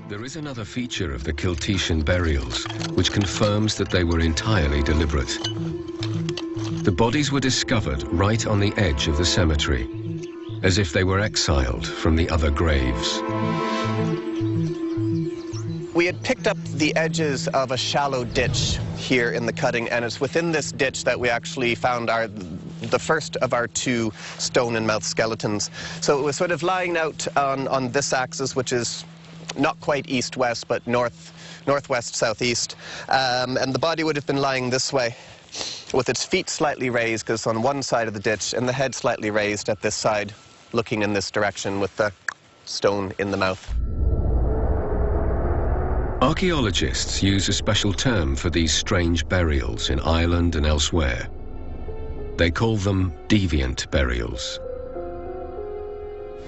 There is another feature of the Kiltetian burials which confirms that they were entirely deliberate. The bodies were discovered right on the edge of the cemetery, as if they were exiled from the other graves. We had picked up the edges of a shallow ditch here in the cutting, and it's within this ditch that we actually found the first of our 2 stone-in-mouth skeletons. So it was sort of lying out on this axis, which is not quite east-west, but northwest-southeast. And the body would have been lying this way, with its feet slightly raised, because on one side of the ditch, and the head slightly raised at this side, looking in this direction with the stone in the mouth. Archaeologists use a special term for these strange burials in Ireland and elsewhere. They call them deviant burials.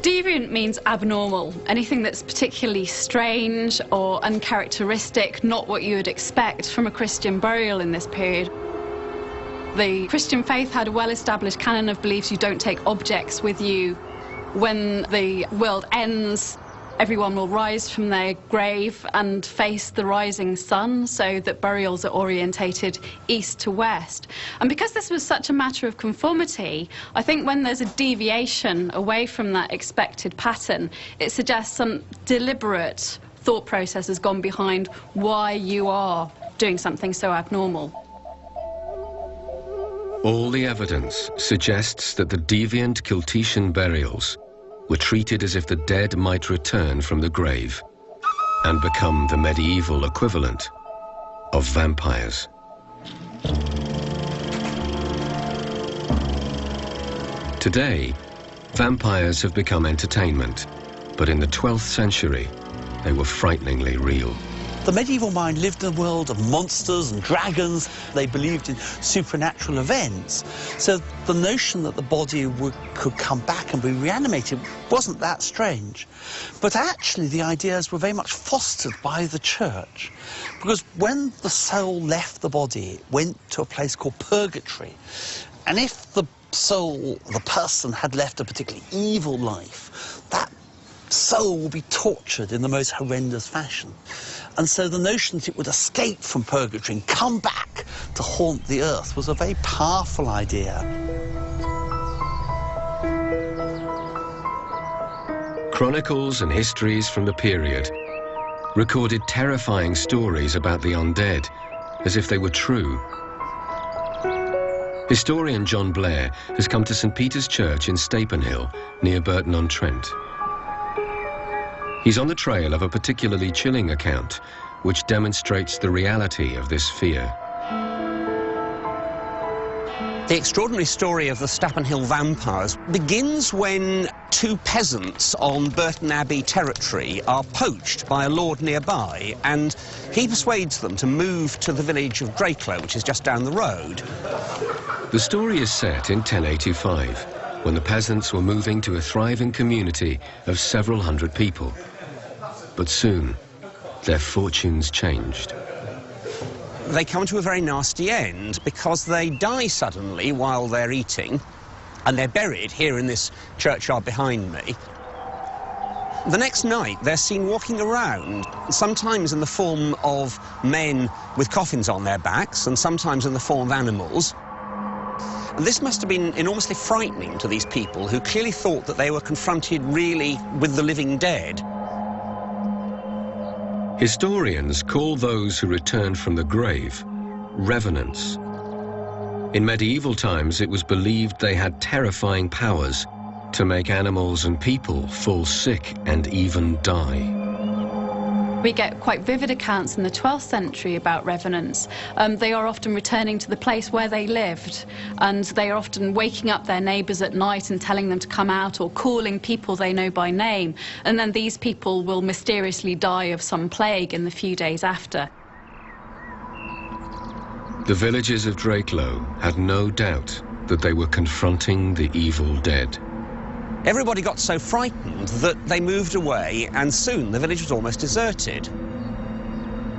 Deviant means abnormal, anything that's particularly strange or uncharacteristic, not what you would expect from a Christian burial in this period. The Christian faith had a well-established canon of beliefs. You don't take objects with you. When the world ends, everyone will rise from their grave and face the rising sun, so that burials are orientated east to west. And because this was such a matter of conformity, I think when there's a deviation away from that expected pattern, it suggests some deliberate thought process has gone behind why you are doing something so abnormal. All the evidence suggests that the deviant Kiltetian burials were treated as if the dead might return from the grave and become the medieval equivalent of vampires. Today, vampires have become entertainment, but in the 12th century, they were frighteningly real. The medieval mind lived in a world of monsters and dragons. They believed in supernatural events. So the notion that the body could come back and be reanimated wasn't that strange. But actually, the ideas were very much fostered by the church. Because when the soul left the body, it went to a place called purgatory. And if the soul, the person, had left a particularly evil life, that soul will be tortured in the most horrendous fashion. And so the notion that it would escape from purgatory and come back to haunt the earth was a very powerful idea. Chronicles and histories from the period recorded terrifying stories about the undead, as if they were true. Historian John Blair has come to St. Peter's Church in Stapenhill, near Burton-on-Trent. He's on the trail of a particularly chilling account, which demonstrates the reality of this fear. The extraordinary story of the Stapenhill vampires begins when 2 peasants on Burton Abbey territory are poached by a lord nearby, and he persuades them to move to the village of Drakelow, which is just down the road. The story is set in 1085, when the peasants were moving to a thriving community of several hundred people. But soon, their fortunes changed. They come to a very nasty end because they die suddenly while they're eating, and they're buried here in this churchyard behind me. The next night, they're seen walking around, sometimes in the form of men with coffins on their backs, and sometimes in the form of animals. And this must have been enormously frightening to these people, who clearly thought that they were confronted really with the living dead. Historians call those who return from the grave revenants. In medieval times, it was believed they had terrifying powers to make animals and people fall sick and even die. We get quite vivid accounts in the 12th century about revenants. They are often returning to the place where they lived, and they are often waking up their neighbours at night and telling them to come out, or calling people they know by name, and then these people will mysteriously die of some plague in the few days after. The villagers of Drakelow had no doubt that they were confronting the evil dead. Everybody got so frightened that they moved away, and soon the village was almost deserted.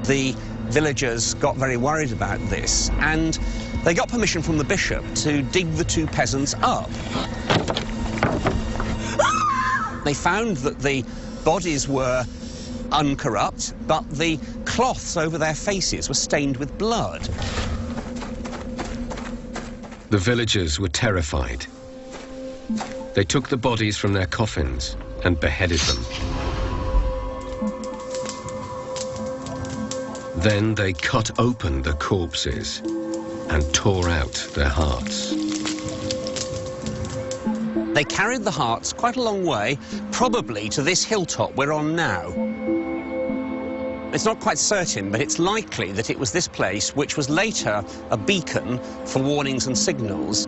The villagers got very worried about this, and they got permission from the bishop to dig the 2 peasants up. They found that the bodies were uncorrupt, but the cloths over their faces were stained with blood. The villagers were terrified. They took the bodies from their coffins and beheaded them. Then they cut open the corpses and tore out their hearts. They carried the hearts quite a long way, probably to this hilltop we're on now. It's not quite certain, but it's likely that it was this place which was later a beacon for warnings and signals,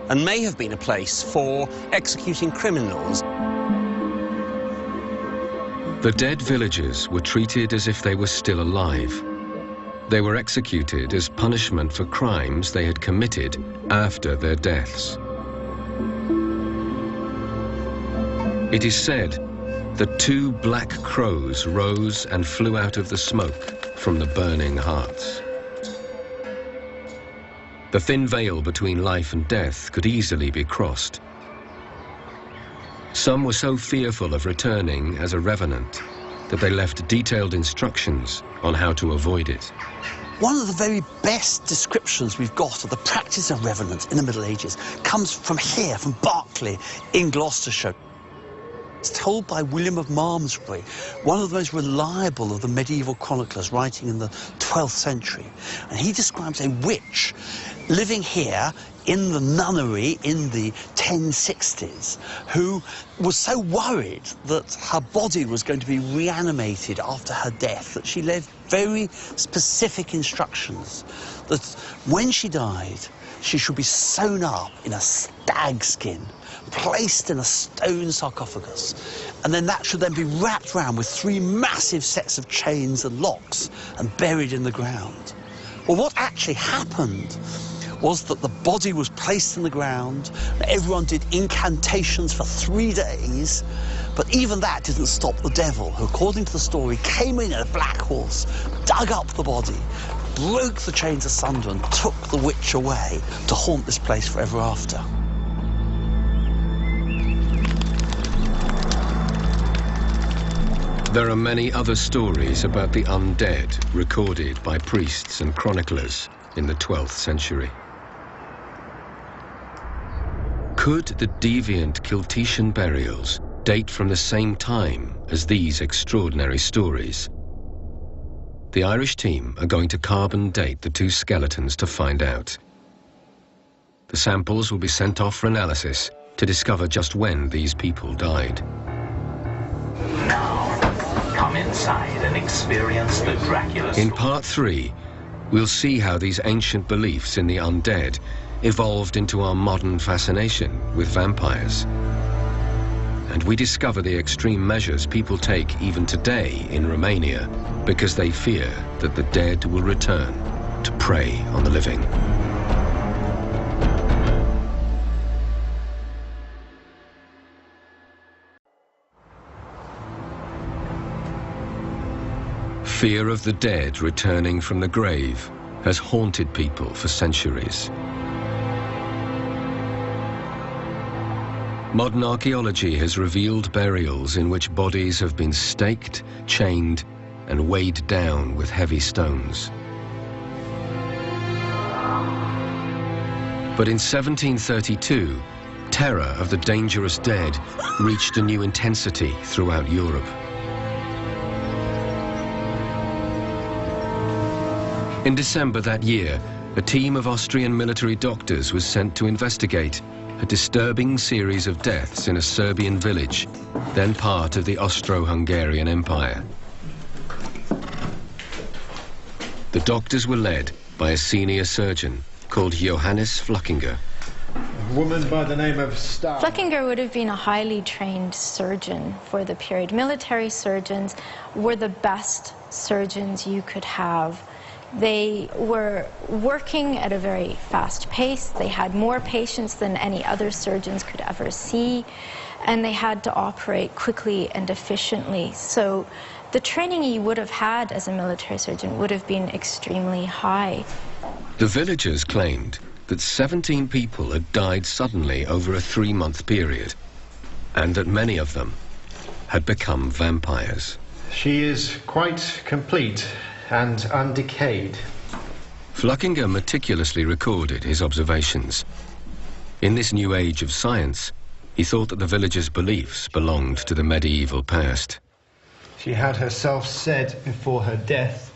and may have been a place for executing criminals. The dead villagers were treated as if they were still alive. They were executed as punishment for crimes they had committed after their deaths. It is said that 2 black crows rose and flew out of the smoke from the burning hearts. The thin veil between life and death could easily be crossed. Some were so fearful of returning as a revenant that they left detailed instructions on how to avoid it. One of the very best descriptions we've got of the practice of revenants in the Middle Ages comes from here, from Berkeley in Gloucestershire. It's told by William of Malmesbury, one of the most reliable of the medieval chroniclers writing in the 12th century. And he describes a witch living here in the nunnery in the 1060s, who was so worried that her body was going to be reanimated after her death that she left very specific instructions that when she died, she should be sewn up in a stag skin, placed in a stone sarcophagus, and then that should then be wrapped round with 3 massive sets of chains and locks and buried in the ground. Well, what actually happened was that the body was placed in the ground, and everyone did incantations for 3 days, but even that didn't stop the devil, who, according to the story, came in a black horse, dug up the body, broke the chains asunder and took the witch away to haunt this place forever after. There are many other stories about the undead recorded by priests and chroniclers in the 12th century. Could the deviant Kiltetian burials date from the same time as these extraordinary stories? The Irish team are going to carbon date the 2 skeletons to find out. The samples will be sent off for analysis to discover just when these people died. Now, come inside and experience the Dracula story. In part 3, we'll see how these ancient beliefs in the undead evolved into our modern fascination with vampires. And we discover the extreme measures people take even today in Romania because they fear that the dead will return to prey on the living. Fear of the dead returning from the grave has haunted people for centuries. Modern archaeology has revealed burials in which bodies have been staked, chained, and weighed down with heavy stones. But in 1732, terror of the dangerous dead reached a new intensity throughout Europe. In December that year, a team of Austrian military doctors was sent to investigate a disturbing series of deaths in a Serbian village, then part of the Austro-Hungarian Empire. The doctors were led by a senior surgeon called Johannes Fluckinger. A woman by the name of Starr. Fluckinger would have been a highly trained surgeon for the period. Military surgeons were the best surgeons you could have. They were working at a very fast pace. They had more patients than any other surgeons could ever see, and they had to operate quickly and efficiently. So the training you would have had as a military surgeon would have been extremely high. The villagers claimed that 17 people had died suddenly over a 3-month period, and that many of them had become vampires. She is quite complete and undecayed. Flückiger meticulously recorded his observations. In this new age of science, he thought that the villagers' beliefs belonged to the medieval past. She had herself said before her death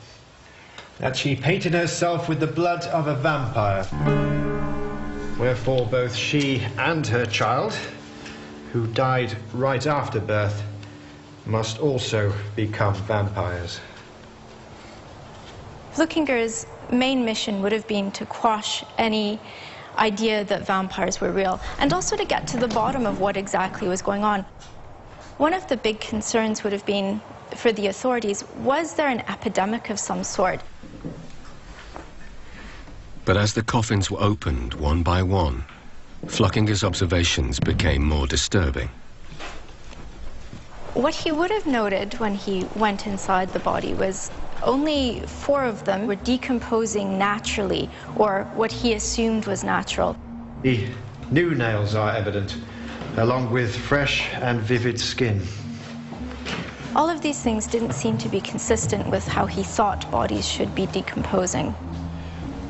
that she painted herself with the blood of a vampire. Wherefore both she and her child, who died right after birth, must also become vampires. Flückiger's main mission would have been to quash any idea that vampires were real, and also to get to the bottom of what exactly was going on. One of the big concerns would have been for the authorities, was there an epidemic of some sort? But as the coffins were opened one by one, Flückiger's observations became more disturbing. What he would have noted when he went inside the body was only 4 of them were decomposing naturally, or what he assumed was natural. The new nails are evident, along with fresh and vivid skin. All of these things didn't seem to be consistent with how he thought bodies should be decomposing.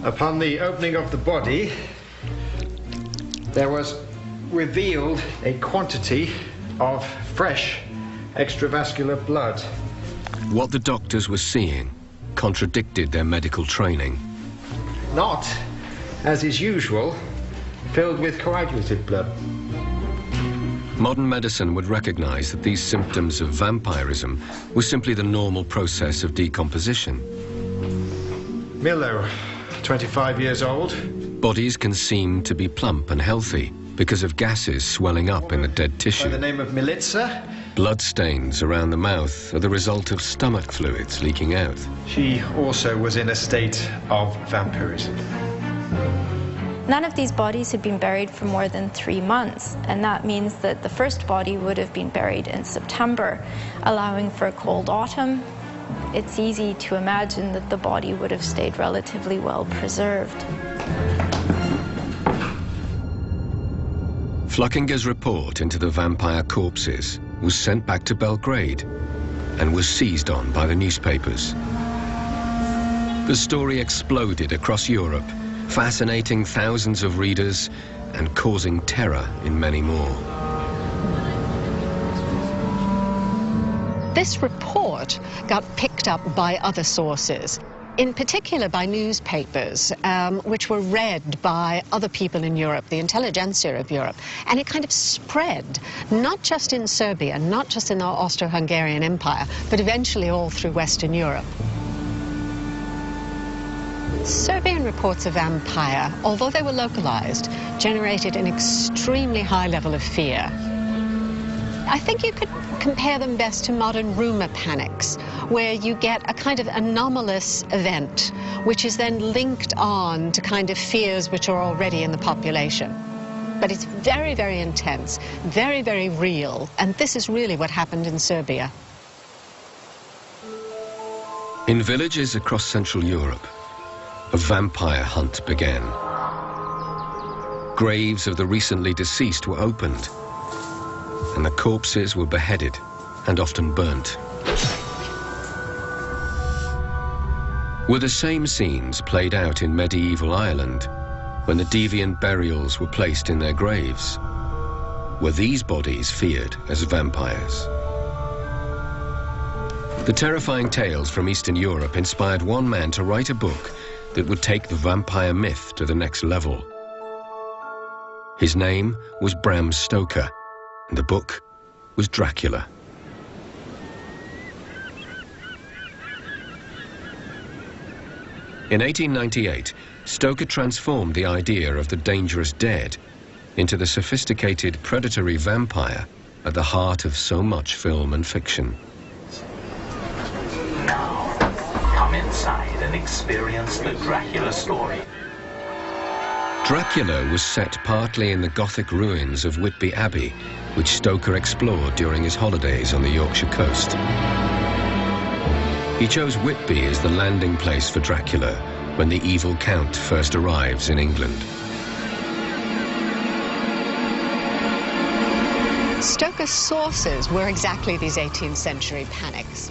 Upon the opening of the body, there was revealed a quantity of fresh extravascular blood. What the doctors were seeing contradicted their medical training. Not, as is usual, filled with coagulated blood. Modern medicine would recognize that these symptoms of vampirism were simply the normal process of decomposition. Milo, 25 years old. Bodies can seem to be plump and healthy because of gases swelling up in the dead tissue. By the name of Militsa. Blood stains around the mouth are the result of stomach fluids leaking out. She also was in a state of vampirism. None of these bodies had been buried for more than 3 months, and that means that the first body would have been buried in September, allowing for a cold autumn. It's easy to imagine that the body would have stayed relatively well preserved. Flückiger's report into the vampire corpses was sent back to Belgrade and was seized on by the newspapers. The story exploded across Europe, fascinating thousands of readers and causing terror in many more. This report got picked up by other sources, in particular by newspapers, which were read by other people in Europe, the intelligentsia of Europe, and it kind of spread, not just in Serbia, not just in the Austro-Hungarian Empire, but eventually all through Western Europe. Serbian reports of vampire, although they were localized, generated an extremely high level of fear. I think you could compare them best to modern rumor panics, where you get a kind of anomalous event, which is then linked on to kind of fears which are already in the population. But it's very, very intense, very, very real, and this is really what happened in Serbia. In villages across Central Europe, a vampire hunt began. Graves of the recently deceased were opened, and the corpses were beheaded and often burnt. Were the same scenes played out in medieval Ireland when the deviant burials were placed in their graves? Were these bodies feared as vampires? The terrifying tales from Eastern Europe inspired one man to write a book that would take the vampire myth to the next level. His name was Bram Stoker, and the book was Dracula. In 1898, Stoker transformed the idea of the dangerous dead into the sophisticated predatory vampire at the heart of so much film and fiction. Now, come inside and experience the Dracula story. Dracula was set partly in the Gothic ruins of Whitby Abbey, which Stoker explored during his holidays on the Yorkshire coast. He chose Whitby as the landing place for Dracula when the evil count first arrives in England. Stoker's sources were exactly these 18th century panics.